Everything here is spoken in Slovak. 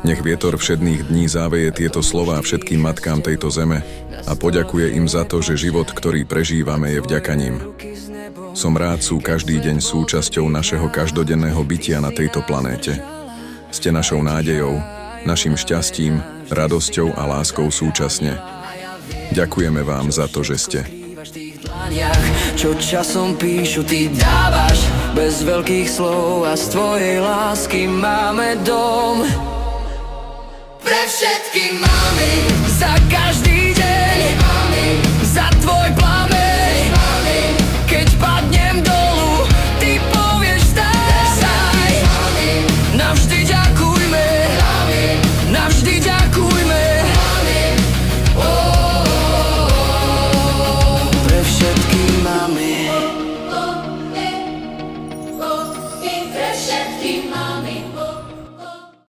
Nech vietor všedných dní záveje tieto slová všetkým matkám tejto zeme a poďakuje im za to, že život, ktorý prežívame, je vďaka nim. Som rád, sú každý deň súčasťou našeho každodenného bytia na tejto planéte. Ste našou nádejou, našim šťastím, radosťou a láskou súčasne. Ďakujeme vám za to, že ste. Čo časom píšu, ty dávaš bez veľkých slov a z tvojej lásky máme dom. Pre všetky mamy, za každý